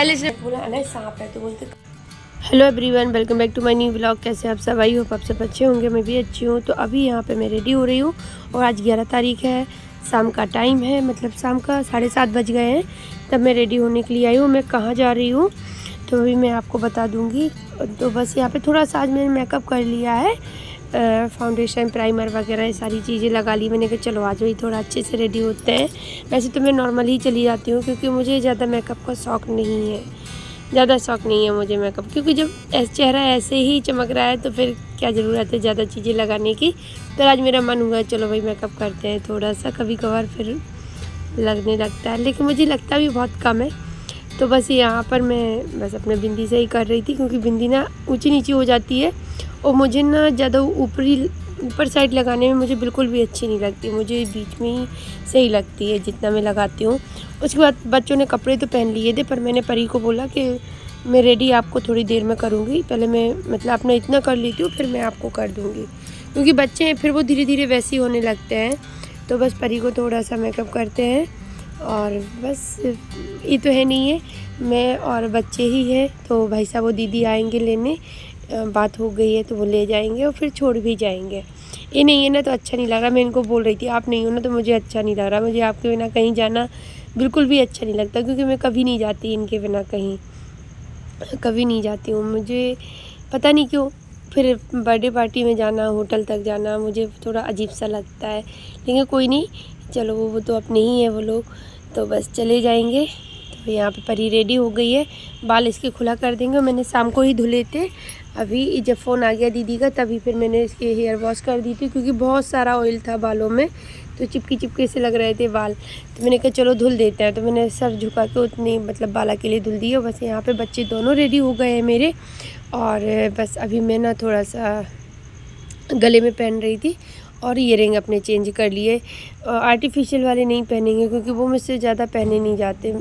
पहले से बोला अनय सांप है तो बोलते। Hello everyone, welcome back to my new vlog. कैसे आप सब? आई होप आप सब अच्छे होंगे, मैं भी अच्छी हूँ। तो अभी यहाँ पे मैं रेडी हो रही हूँ और आज 11 तारीख है, शाम का टाइम है, मतलब शाम का 7:30 बज गए हैं। तब मैं रेडी होने के लिए आई हूँ। मैं कहाँ जा रही हूँ तो अभी मैं आपको बता दूँगी। तो बस यहाँ पे थोड़ा सा आज मैंने मेकअप कर लिया है, फाउंडेशन, प्राइमर वगैरह सारी चीज़ें लगा ली मैंने। कहा चलो आज वही थोड़ा अच्छे से रेडी होते हैं। वैसे तो मैं नॉर्मल ही चली जाती हूँ क्योंकि मुझे ज़्यादा मेकअप का शौक़ नहीं है, ज़्यादा शौक़ नहीं है मुझे मेकअप, क्योंकि जब चेहरा ऐसे ही चमक रहा है तो फिर क्या ज़रूरत है ज़्यादा चीज़ें लगाने की। तो आज मेरा मन हुआ चलो भाई मेकअप करते हैं थोड़ा सा, कभी कभार फिर लगने लगता है, लेकिन मुझे लगता भी बहुत कम है। तो बस यहाँ पर मैं बस अपने बिंदी से ही कर रही थी क्योंकि बिंदी ना ऊँची नीची हो जाती है और मुझे ना ज़्यादा ऊपर साइड लगाने में मुझे बिल्कुल भी अच्छी नहीं लगती, मुझे बीच में ही सही लगती है जितना मैं लगाती हूँ। उसके बाद बच्चों ने कपड़े तो पहन लिए थे, पर मैंने परी को बोला कि मैं रेडी आपको थोड़ी देर में करूँगी, पहले मैं मतलब अपना इतना कर लेती हूँ फिर मैं आपको कर दूँगी, क्योंकि बच्चे हैं फिर वो धीरे धीरे वैसे ही होने लगते हैं। तो बस परी को थोड़ा सा मेकअप करते हैं और बस ये तो है नहीं है, मैं और बच्चे ही हैं। तो भाई साहब वो दीदी आएंगे लेने, बात हो गई है तो वो ले जाएंगे और फिर छोड़ भी जाएंगे। ये नहीं है ना तो अच्छा नहीं लग रहा। मैं इनको बोल रही थी आप नहीं हो ना तो मुझे अच्छा नहीं लग रहा, मुझे आपके बिना कहीं जाना बिल्कुल भी अच्छा नहीं लगता, क्योंकि मैं कभी नहीं जाती इनके बिना कहीं, कभी नहीं जाती हूँ। मुझे पता नहीं क्यों फिर बर्थडे पार्टी में जाना, होटल तक जाना मुझे थोड़ा अजीब सा लगता है, लेकिन कोई नहीं, चलो वो तो अपने ही है वो लोग, तो बस चले जाएंगे। तो यहाँ पे परी रेडी हो गई है, बाल इसके खुला कर देंगे। मैंने शाम को ही धुले थे, अभी जब फ़ोन आ गया दीदी का तभी फिर मैंने इसके हेयर वॉश कर दी थी, क्योंकि बहुत सारा ऑयल था बालों में तो चिपके से लग रहे थे बाल। तो मैंने कहा चलो धुल देते हैं, तो मैंने सर झुका के उतने मतलब बाला के लिए धुल दिए। बस यहाँ पे बच्चे दोनों रेडी हो गए हैं मेरे, और बस अभी मैं ना थोड़ा सा गले में पहन रही थी और ईयरिंग अपने चेंज कर लिए। आर्टिफिशियल वाले नहीं पहनेंगे क्योंकि वो मुझसे ज़्यादा पहने नहीं जाते।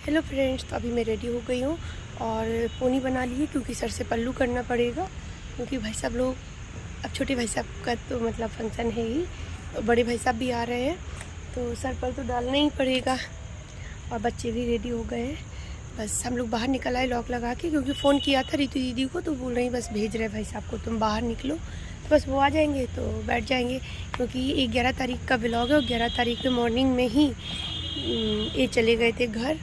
हेलो फ्रेंड्स, तो अभी मैं रेडी हो गई हूँ और पोनी बना ली है क्योंकि सर से पल्लू करना पड़ेगा, क्योंकि भाई साहब लोग अब छोटे भाई साहब का तो मतलब फंक्शन है ही, तो बड़े भाई साहब भी आ रहे हैं तो सर पर तो डालना ही पड़ेगा। और बच्चे भी रेडी हो गए हैं, बस हम लोग बाहर निकल आए लॉक लगा के, क्योंकि फ़ोन किया था रितु दीदी को तो बोल रही बस भेज रहे भाई साहब को तुम बाहर निकलो, तो बस वो आ जाएंगे तो बैठ जाएंगे। क्योंकि ये 11 तारीख का व्लॉग है और 11 तारीख में मॉर्निंग में ही ये चले गए थे घर,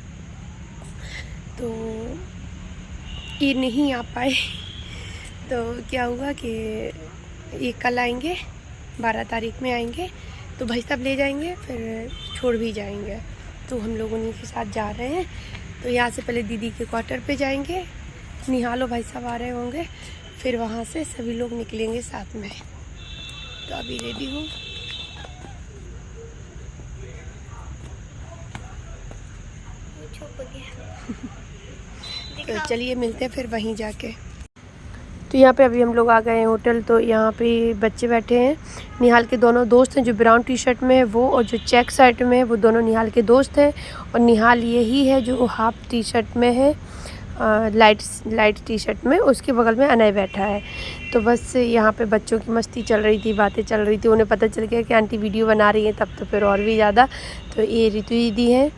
तो ये नहीं आ पाए। तो क्या हुआ कि ये कल आएंगे, 12 तारीख में आएंगे, तो भाई साहब ले जाएंगे फिर छोड़ भी जाएंगे। तो हम लोग उन्हीं के साथ जा रहे हैं। तो यहाँ से पहले दीदी के क्वार्टर पे जाएंगे, निहालो भाई साहब आ रहे होंगे, फिर वहाँ से सभी लोग निकलेंगे साथ में। तो अभी रेडी हूँ। तो चलिए मिलते हैं फिर वहीं जाके। तो यहाँ पे अभी हम लोग आ गए हैं होटल। तो यहाँ पे बच्चे बैठे हैं, निहाल के दोनों दोस्त हैं, जो ब्राउन टी शर्ट में है वो और जो चेक शर्ट में है वो दोनों निहाल के दोस्त हैं, और निहाल यही है जो हाफ टी शर्ट में है, लाइट टी शर्ट में, उसके बगल में अनय बैठा है। तो बस यहाँ पे बच्चों की मस्ती चल रही थी, बातें चल रही थी, उन्हें पता चल गया कि आंटी वीडियो बना रही है, तब तो फिर और भी ज़्यादा। तो ये रितु दीदी है,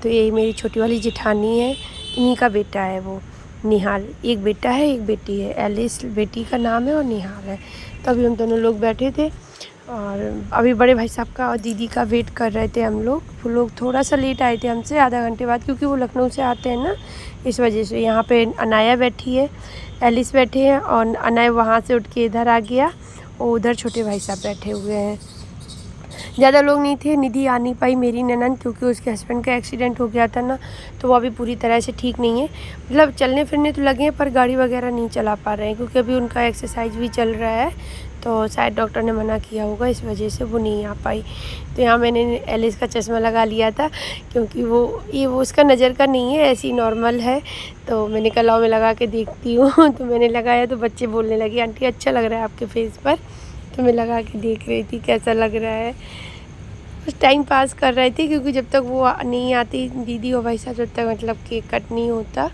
तो ये मेरी छोटी वाली जेठानी है, इन्हीं का बेटा है वो निहाल। एक बेटा है एक बेटी है, एलिस बेटी का नाम है और निहाल है। तो अभी हम दोनों लोग बैठे थे और अभी बड़े भाई साहब का और दीदी का वेट कर रहे थे हम लोग। वो लोग थोड़ा सा लेट आए थे हमसे, आधा घंटे बाद, क्योंकि वो लखनऊ से आते हैं ना, इस वजह से। यहाँ पे अनाया बैठी है, एलिस बैठे हैं, और अनाया वहाँ से उठ के इधर आ गया, और उधर छोटे भाई साहब बैठे हुए हैं। ज़्यादा लोग नहीं थे। निधि आ नहीं पाई मेरी ननद, क्योंकि उसके हस्बैंड का एक्सीडेंट हो गया था ना, तो वो अभी पूरी तरह से ठीक नहीं है। मतलब चलने फिरने तो लगे हैं, पर गाड़ी वगैरह नहीं चला पा रहे हैं, क्योंकि अभी उनका एक्सरसाइज भी चल रहा है, तो शायद डॉक्टर ने मना किया होगा, इस वजह से वो नहीं आ पाई। तो यहाँ मैंने एलिस का चश्मा लगा लिया था, क्योंकि वो उसका नज़र का नहीं है, ऐसी नॉर्मल है। तो मैंने कहा मैं लगा के देखती हूँ। तो मैंने लगाया तो बच्चे बोलने लगे, आंटी अच्छा लग रहा है आपके फेस पर। तो मैं लगा के देख रही थी कैसा लग रहा है। बस टाइम पास कर रहे थे, क्योंकि जब तक वो नहीं आती दीदी और भाई साहब, जब तक मतलब केक कट नहीं होता,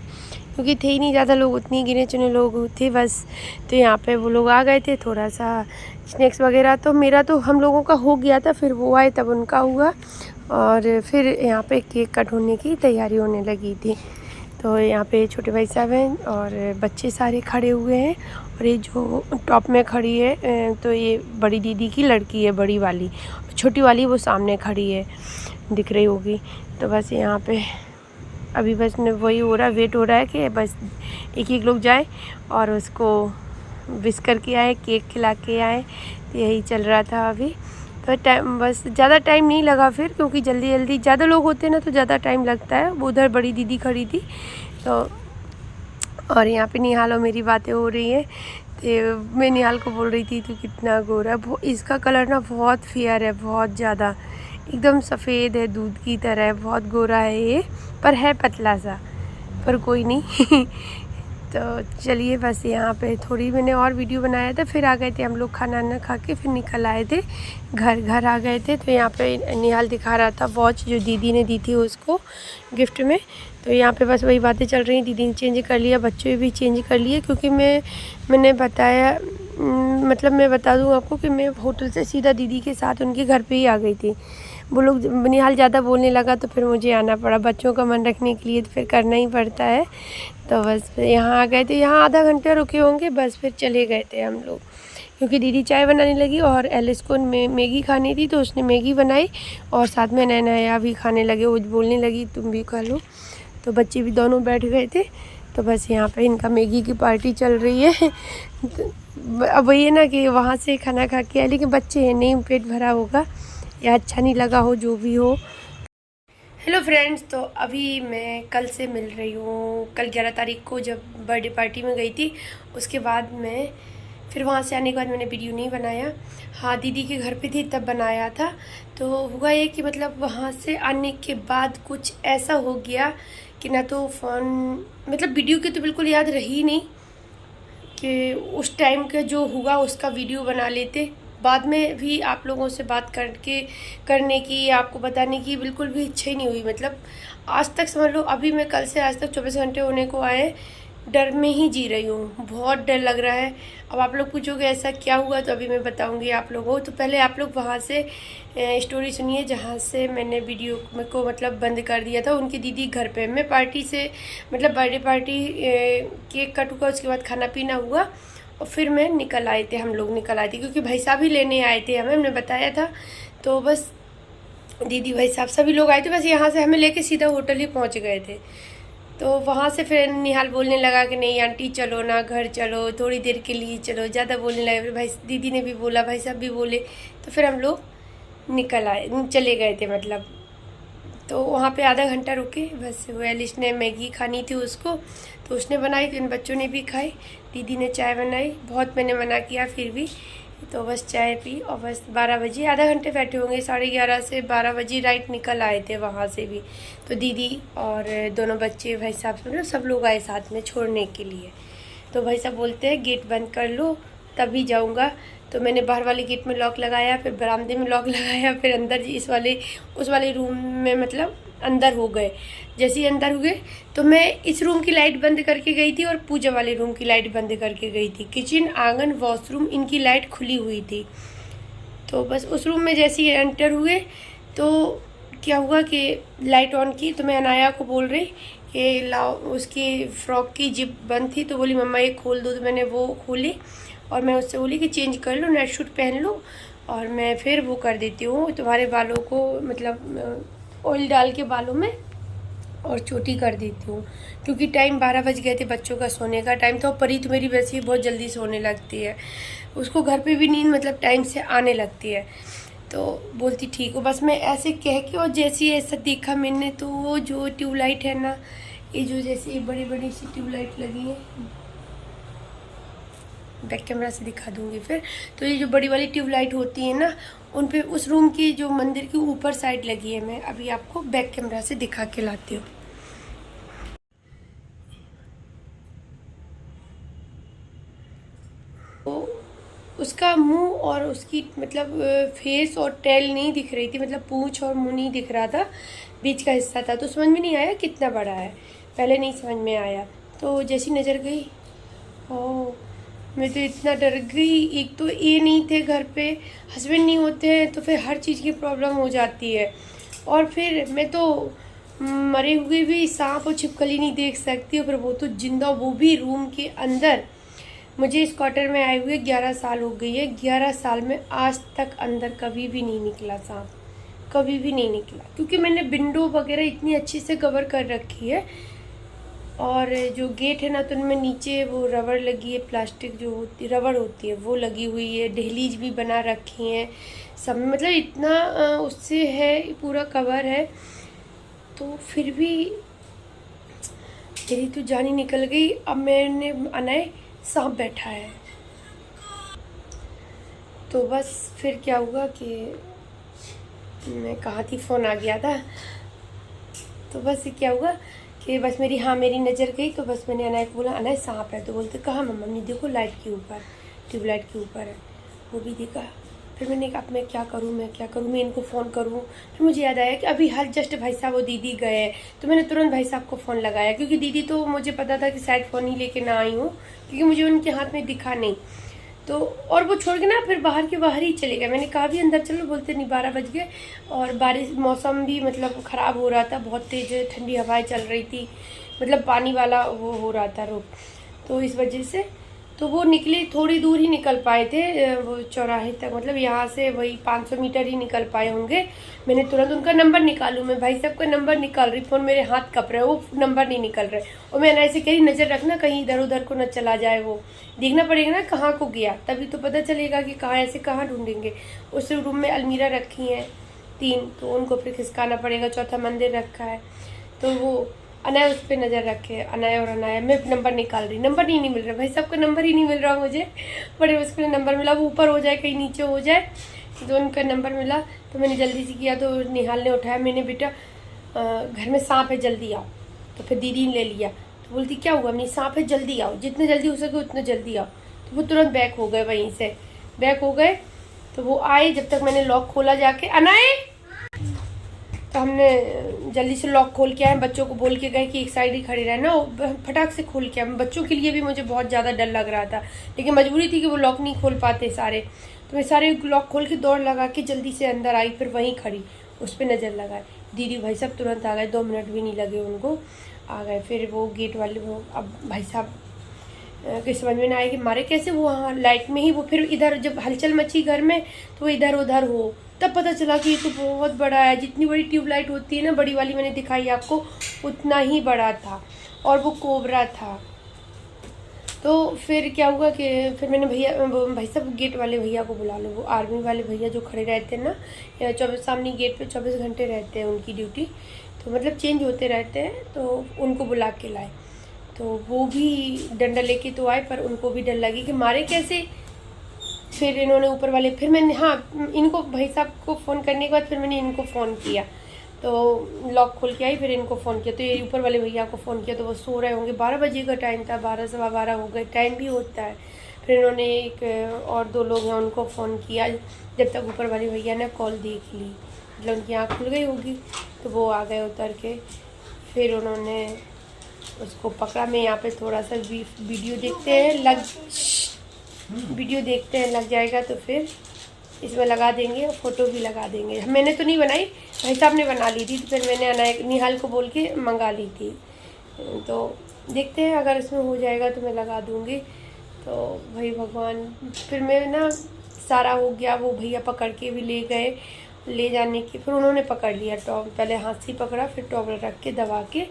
क्योंकि थे ही नहीं ज़्यादा लोग, उतनी गिने चुने लोग थे बस। तो यहाँ पे वो लोग आ गए थे, थोड़ा सा स्नैक्स वगैरह तो मेरा तो हम लोगों का हो गया था, फिर वो आए तब उनका हुआ, और फिर यहाँ पे केक कट होने की तैयारी होने लगी थी। तो यहाँ पे छोटे भाई साहब हैं और बच्चे सारे खड़े हुए हैं, और ये जो टॉप में खड़ी है तो ये बड़ी दीदी की लड़की है, बड़ी वाली। छोटी वाली वो सामने खड़ी है, दिख रही होगी। तो बस यहाँ पे अभी बस वही हो रहा है, वेट हो रहा है कि बस एक लोग जाए और उसको विश करके आए, केक खिला के आए। यही चल रहा था अभी। तो टाइम बस ज़्यादा टाइम नहीं लगा फिर, क्योंकि जल्दी जल्दी ज़्यादा लोग होते हैं ना तो ज़्यादा टाइम लगता है। वो उधर बड़ी दीदी खड़ी थी, तो और यहाँ पे निहाल और मेरी बातें हो रही है। तो मैं निहाल को बोल रही थी, तू कितना गोरा है। इसका कलर ना बहुत फेयर है, बहुत ज़्यादा, एकदम सफ़ेद है, दूध की तरह है, बहुत गोरा है ये, पर है पतला सा, पर कोई नहीं। तो चलिए, बस यहाँ पे थोड़ी मैंने और वीडियो बनाया था, फिर आ गए थे हम लोग, खाना ना खा के फिर निकल आए थे, घर आ गए थे। तो यहाँ पे निहाल दिखा रहा था वॉच जो दीदी ने दी थी उसको गिफ्ट में। तो यहाँ पे बस वही बातें चल रही। दीदी ने चेंज कर लिया, बच्चे भी चेंज कर लिए, क्योंकि मैंने बताया, मतलब मैं बता दूँ आपको कि मैं होटल से सीधा दीदी के साथ उनके घर पे ही आ गई थी। वो लोग निहाल ज़्यादा बोलने लगा तो फिर मुझे आना पड़ा, बच्चों का मन रखने के लिए तो फिर करना ही पड़ता है। तो बस यहाँ आ गए थे, यहाँ आधा घंटा रुके होंगे, बस फिर चले गए थे हम लोग, क्योंकि दीदी चाय बनाने लगी और एलिस को मैगी खानी थी, तो उसने मैगी बनाई और साथ में नया भी खाने लगे। वो बोलने लगी तुम भी खा लो, तो बच्चे भी दोनों बैठ गए थे। तो बस यहाँ पे इनका मैगी की पार्टी चल रही है। अब वही है ना कि वहाँ से खाना खा के आए, लेकिन बच्चे हैं, नहीं पेट भरा होगा या अच्छा नहीं लगा हो, जो भी हो। हेलो फ्रेंड्स, तो अभी मैं कल से मिल रही हूँ। कल 11 तारीख को जब बर्थडे पार्टी में गई थी, उसके बाद मैं फिर वहाँ से आने के बाद मैंने वीडियो नहीं बनाया। हाँ, दीदी के घर पे थी तब बनाया था। तो हुआ ये कि मतलब वहाँ से आने के बाद कुछ ऐसा हो गया कि ना तो फ़ोन, मतलब वीडियो की तो बिल्कुल याद रही नहीं कि उस टाइम का जो हुआ उसका वीडियो बना लेते। बाद में भी आप लोगों से बात करने की, आपको बताने की बिल्कुल भी इच्छा ही नहीं हुई। मतलब आज तक समझ लो, अभी मैं कल से आज तक 24 घंटे होने को आए, डर में ही जी रही हूँ, बहुत डर लग रहा है। अब आप लोग पूछोगे ऐसा क्या हुआ, तो अभी मैं बताऊँगी आप लोगों को। तो पहले आप लोग वहाँ से स्टोरी सुनिए जहाँ से मैंने वीडियो को मतलब बंद कर दिया था। उनकी दीदी घर पे मैं पार्टी से, मतलब बर्थडे पार्टी, केक कट हुआ, उसके बाद खाना पीना हुआ और फिर मैं निकल आए थे, हम लोग निकल आए थे, क्योंकि भाई साहब ही लेने आए थे हमें, हमने बताया था। तो बस दीदी भाई साहब सभी लोग आए थे, बस यहाँ से हमें लेके सीधा होटल ही पहुँच गए थे। तो वहाँ से फिर निहाल बोलने लगा कि नहीं आंटी चलो ना, घर चलो, थोड़ी देर के लिए चलो, ज़्यादा बोलने लगे। फिर भाई दीदी ने भी बोला, भाई साहब भी बोले, तो फिर हम लोग निकल आए, चले गए थे मतलब। तो वहाँ पे आधा घंटा रुके बस। वो एलिस ने मैगी खानी थी उसको, तो उसने बनाई, तो इन बच्चों ने भी खाई। दीदी ने चाय बनाई, बहुत मैंने मना किया फिर भी, तो बस चाय पी और बस 12 बजे, आधा घंटे बैठे होंगे, 11:30 से 12 बजे राइट निकल आए थे वहाँ से भी। तो दीदी और दोनों बच्चे, भाई साहब, मतलब सब लोग आए साथ में छोड़ने के लिए। तो भाई साहब बोलते हैं गेट बंद कर लो तभी जाऊँगा। तो मैंने बाहर वाले गेट में लॉक लगाया, फिर बरामदे में लॉक लगाया, फिर अंदर उस वाले रूम में मतलब अंदर हो गए। जैसे ही अंदर हुए तो मैं इस रूम की लाइट बंद करके गई थी और पूजा वाले रूम की लाइट बंद करके गई थी। किचन, आंगन, वॉशरूम, इनकी लाइट खुली हुई थी। तो बस उस रूम में जैसे ही एंटर हुए तो क्या हुआ कि लाइट ऑन की, तो मैं अनाया को बोल रही कि लाओ, उसकी फ़्रॉक की जिप बंद थी, तो बोली मम्मा ये खोल दो। तो मैंने वो खोली और मैं उससे बोली कि चेंज कर लो, नाइट सूट पहन लो और मैं फिर वो कर देती हूँ तुम्हारे बालों को, मतलब ऑयल डाल के बालों में और चोटी कर देती हूँ। क्योंकि टाइम 12 बज गए थे, बच्चों का सोने का टाइम था। और परी तो मेरी वैसे ही बहुत जल्दी सोने लगती है, उसको घर पे भी नींद मतलब टाइम से आने लगती है। तो बोलती ठीक हो, बस मैं ऐसे कह के, और जैसे ही ऐसा देखा मैंने तो वो जो ट्यूबलाइट है ना, ये जो जैसे बड़ी बड़ी सी ट्यूबलाइट लगी है, बैक कैमरा से दिखा दूंगी फिर। तो ये जो बड़ी वाली ट्यूबलाइट होती है ना, उन पे उस रूम की जो मंदिर की ऊपर साइड लगी है। मैं अभी आपको बैक कैमरा से दिखा के लाती हूँ। तो उसका मुंह और उसकी मतलब फेस और टेल नहीं दिख रही थी, मतलब पूंछ और मुंह नहीं दिख रहा था, बीच का हिस्सा था। तो समझ में नहीं आया कितना बड़ा है, पहले नहीं समझ में आया। तो जैसी नज़र गई, ओह मैं तो इतना डर गई। एक तो ये नहीं थे घर पे, हस्बैंड नहीं होते हैं, तो फिर हर चीज़ की प्रॉब्लम हो जाती है। और फिर मैं तो मरे हुए भी सांप और छिपकली नहीं देख सकती, और फिर वो तो जिंदा, वो भी रूम के अंदर। मुझे इस क्वार्टर में आए हुए 11 साल हो गई है। 11 साल में आज तक अंदर कभी भी नहीं निकला सांप, कभी भी नहीं निकला, क्योंकि मैंने विंडो वगैरह इतनी अच्छी से कवर कर रखी है। और जो गेट है ना, तो उनमें नीचे वो रबड़ लगी है, प्लास्टिक जो होती रबड़ होती है वो लगी हुई है। दहलीज भी बना रखी हैं सब, मतलब इतना उससे है, पूरा कवर है। तो फिर भी मेरी तो जान ही निकल गई। अब मैंने अनाए सांप बैठा है, तो बस फिर क्या हुआ कि मैं कहाँ थी, फ़ोन आ गया था। तो बस क्या हुआ कि बस मेरी नज़र गई, तो बस मैंने अनाया को बोला अनाया सांप है। तो बोलते कहाँ मम्मा? नहीं देखो लाइट के ऊपर, ट्यूबलाइट के ऊपर है। वो भी देखा। फिर मैंने कहा अब मैं क्या करूँ, मैं इनको फ़ोन करूँ। फिर मुझे याद आया कि अभी हाल जस्ट भाई साहब वो दीदी गए हैं, तो मैंने तुरंत भाई साहब को फ़ोन लगाया, क्योंकि दीदी तो मुझे पता था कि शायद फ़ोन ही लेके ना आई हूँ, क्योंकि मुझे उनके हाथ में दिखा नहीं। तो और वो छोड़ के ना फिर बाहर के बाहर ही चले गए। मैंने कहा भी अंदर चलो, बोलते नहीं 12 बज गए। और बारिश, मौसम भी मतलब ख़राब हो रहा था, बहुत तेज़ ठंडी हवाएं चल रही थी, मतलब पानी वाला वो हो रहा था रुख। तो इस वजह से तो वो निकले, थोड़ी दूर ही निकल पाए थे वो चौराहे तक, मतलब यहाँ से वही 500 मीटर ही निकल पाए होंगे। मैंने तुरंत उनका नंबर निकालूं, मैं भाई साहब का नंबर निकाल रही, फ़ोन मेरे हाथ कप रहे, वो नंबर नहीं निकल रहे। और मैं ऐसे कही नज़र रखना कहीं इधर उधर को न चला जाए, वो देखना पड़ेगा ना कहाँ को गया, तभी तो पता चलेगा कि कहाँ, ऐसे कहाँ ढूंढेंगे। उस रूम में अलमीरा रखी हैं 3, तो उनको फिर खिसकाना पड़ेगा। चौथा मंदिर रखा है, तो वो अनाया उस पर नज़र रखे, अनाया और अनाया। मैं नंबर निकाल रही, नंबर नहीं मिल रहा, भाई साहब का नंबर ही नहीं मिल रहा मुझे। बड़े मुश्किल नंबर मिला, वो ऊपर हो जाए कहीं नीचे हो जाए, तो उनका नंबर मिला। तो मैंने जल्दी से किया, तो निहाल ने उठाया, मैंने बेटा घर में सांप है जल्दी आओ। तो फिर दीदी ने ले लिया, तो बोलती क्या हुआ? नहीं सांप है जल्दी आओ, जितने जल्दी हो सके उतना जल्दी आओ। तो वो तुरंत बैक हो गए, वहीं से बैक हो गए। तो वो आए, जब तक मैंने लॉक खोला जाके, अनाए, तो हमने जल्दी से लॉक खोल के आए, बच्चों को बोल के गए कि एक साइड ही खड़े रहना, फटाक से खोल के आए। बच्चों के लिए भी मुझे बहुत ज़्यादा डर लग रहा था, लेकिन मजबूरी थी कि वो लॉक नहीं खोल पाते सारे। तो मैं सारे लॉक खोल के दौड़ लगा के जल्दी से अंदर आई, फिर वहीं खड़ी उस पर नज़र लगाए। दीदी भाई साहब तुरंत आ गए, 2 मिनट भी नहीं लगे उनको, आ गए। फिर वो गेट वाले, वो अब भाई साहब के समझ में ना आए कि मारे कैसे, वो वहाँ लाइट में ही वो फिर इधर जब हलचल मची घर में, तो इधर उधर हो, तब पता चला कि ये तो बहुत बड़ा है। जितनी बड़ी ट्यूबलाइट होती है ना, बड़ी वाली मैंने दिखाई आपको, उतना ही बड़ा था, और वो कोबरा था। तो फिर क्या हुआ कि फिर मैंने भाई साहब गेट वाले भैया को बुला लो, वो आर्मी वाले भैया जो खड़े रहते हैं ना, 24 सामने गेट पे 24 घंटे रहते हैं उनकी ड्यूटी, तो मतलब चेंज होते रहते हैं, तो उनको बुला के लाए। तो वो भी डंडा लेके तो आए, पर उनको भी डर लगी कि मारे कैसे। फिर इन्होंने ऊपर वाले, फिर मैंने, हाँ, इनको भाई साहब को फ़ोन करने के बाद फिर मैंने इनको फ़ोन किया, तो लॉक खोल के आई, फिर इनको फ़ोन किया, तो ये ऊपर वाले भैया को फ़ोन किया, तो वो सो रहे होंगे, 12 बजे का टाइम था, 12 सवा 12 हो गए, टाइम भी होता है। फिर इन्होंने एक और 2 लोग हैं उनको फ़ोन किया, जब तक वीडियो वाले भैया ने कॉल देख ली, मतलब उनकी आँख खुल गई होगी, तो वो आ गए उतर के। फिर उन्होंने उसको पकड़ा। मैं यहाँ पे थोड़ा सा वीडियो देखते हैं, वीडियो देखते हैं, लग जाएगा तो फिर इसमें लगा देंगे और फ़ोटो भी लगा देंगे। मैंने तो नहीं बनाई, भाई साहब ने बना ली थी, तो फिर मैंने निहाल को बोल के मंगा ली थी। तो देखते हैं, अगर इसमें हो जाएगा तो मैं लगा दूँगी। तो भाई भगवान, फिर मैं ना सारा हो गया, वो भैया पकड़ के भी ले गए, ले जाने के फिर उन्होंने पकड़ लिया पहले हाथ से पकड़ा, फिर टॉवल रख के दबा के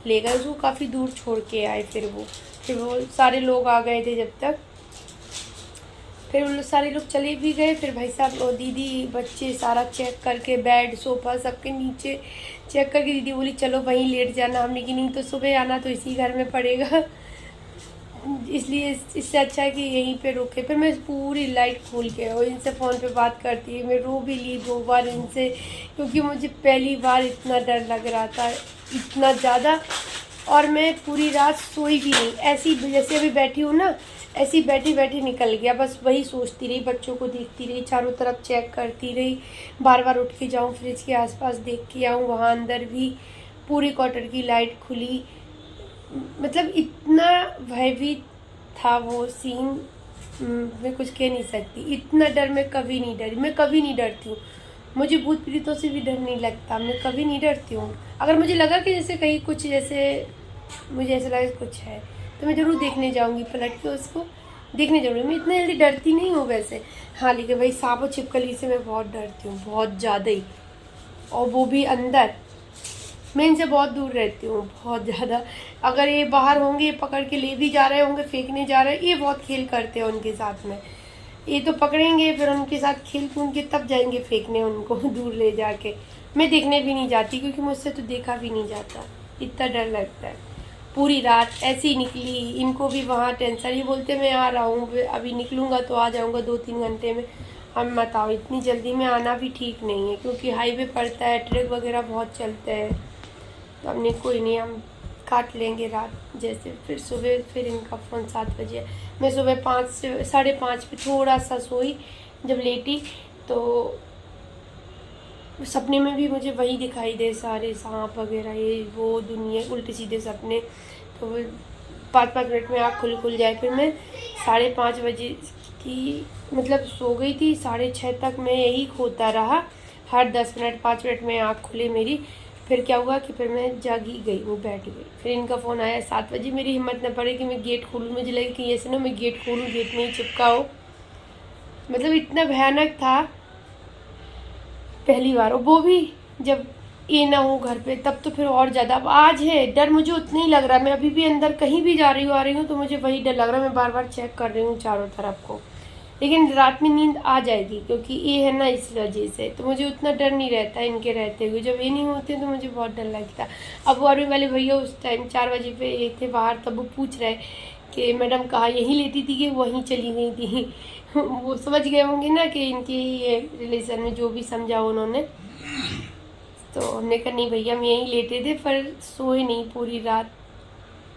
ले गए उसको, काफ़ी दूर छोड़ के आए। फिर वो सारे लोग आ गए थे जब तक, फिर वो सारे लोग चले भी गए। फिर भाई साहब और दीदी बच्चे सारा चेक करके बेड सोफ़ा सबके नीचे चेक करके दीदी बोली चलो वहीं लेट जाना, हमने कि नहीं तो सुबह आना तो इसी घर में पड़ेगा, इसलिए इससे अच्छा है कि यहीं पे रुके। फिर मैं पूरी लाइट खोल के और इनसे फ़ोन पे बात करती है, मैं रो भी ली 2 बार इनसे, क्योंकि मुझे पहली बार इतना डर लग रहा था, इतना ज़्यादा। और मैं पूरी रात सोई भी नहीं, ऐसी जैसे अभी बैठी हूँ ना, ऐसी बैठी बैठी निकल गया, बस वही सोचती रही, बच्चों को देखती रही, चारों तरफ चेक करती रही, बार बार उठ के जाऊँ फ्रिज के आसपास देख के आऊँ, वहाँ अंदर भी पूरी क्वार्टर की लाइट खुली। मतलब इतना भयभीत था वो सीन, मैं कुछ कह नहीं सकती। इतना डर मैं कभी नहीं डरी, मैं कभी नहीं डरती हूँ, मुझे भूत प्रेतों से भी डर नहीं लगता, मैं कभी नहीं डरती हूँ। अगर मुझे लगा कि जैसे कहीं कुछ, जैसे मुझे ऐसा लगा कुछ है, तो मैं ज़रूर देखने जाऊँगी, पलट के उसको देखने जाऊँगी। मैं इतनी जल्दी डरती नहीं हूँ वैसे, हाँ, लेकिन भाई सांप और छिपकली से मैं बहुत डरती हूँ, बहुत ज़्यादा ही, और वो भी अंदर। मैं इनसे बहुत दूर रहती हूँ, बहुत ज़्यादा। अगर ये बाहर होंगे, ये पकड़ के ले भी जा रहे होंगे, फेंकने जा रहे हैं, ये बहुत खेल करते हैं उनके साथ में, ये तो पकड़ेंगे फिर उनके साथ खेल कूद के तब जाएंगे फेंकने उनको दूर ले जाके। मैं देखने भी नहीं जाती, क्योंकि मुझसे तो देखा भी नहीं जाता, इतना डर लगता है। पूरी रात ऐसी ही निकली, इनको भी वहाँ टेंशन, ये बोलते मैं आ रहा हूँ, अभी निकलूँगा तो आ जाऊँगा 2-3 घंटे में। हम मत आओ, इतनी जल्दी में आना भी ठीक नहीं है, क्योंकि हाईवे पड़ता है, ट्रक वगैरह बहुत चलते हैं, तो हमने कोई नहीं, हम काट लेंगे रात जैसे। फिर सुबह फिर इनका फ़ोन 7 बजे, मैं सुबह 5 से 5:30 पे थोड़ा सा सोई, जब लेटी तो सपने में भी मुझे वही दिखाई दे, सारे सांप वगैरह, ये वो दुनिया, उल्टे सीधे सपने। तो 5-5 मिनट में आँख खुल जाए। फिर मैं 5:30 बजे की मतलब सो गई थी, 6:30 तक मैं यही खोता रहा, हर 10 मिनट 5 मिनट में आँख खुले मेरी। फिर क्या हुआ कि फिर मैं जागी गई, मैं बैठ गई। फिर इनका फ़ोन आया 7 बजे, मेरी हिम्मत न पड़े कि मैं गेट खोलूँ, मुझे लगे कि ऐसे ना मैं गेट खोलूँ, गेट में ही चिपका हो। मतलब इतना भयानक था पहली बार, और वो भी जब ये ना हो घर पे, तब तो फिर और ज़्यादा। अब आज है डर, मुझे उतना ही लग रहा है, मैं अभी भी अंदर कहीं भी जा रही हूँ आ रही हूँ तो मुझे वही डर लग रहा है, मैं बार बार चेक कर रही हूँ चारों तरफ को। लेकिन रात में नींद आ जाएगी, क्योंकि ये है ना, इस वजह से तो मुझे उतना डर नहीं रहता इनके रहते हुए। जब ये नहीं होते तो मुझे बहुत डर लगता। अब वो आर्मी वाले भैया उस टाइम 4 बजे पे ये थे बाहर, तब वो पूछ रहे कि मैडम कहाँ यहीं लेती थी कि वहीं चली गई थी वो समझ गए होंगे ना कि इनके ये रिलेशन में जो भी समझा उन्होंने। तो हमने कहा नहीं भैया हम यहीं लेटे थे, पर सोए नहीं पूरी रात,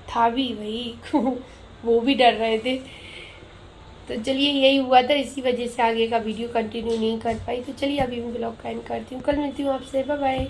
था भी वही वो भी डर रहे थे। तो चलिए यही हुआ था, इसी वजह से आगे का वीडियो कंटिन्यू नहीं कर पाई। तो चलिए अभी मैं ब्लॉग का एंड करती हूँ, कल मिलती हूँ आपसे, बाय बाय।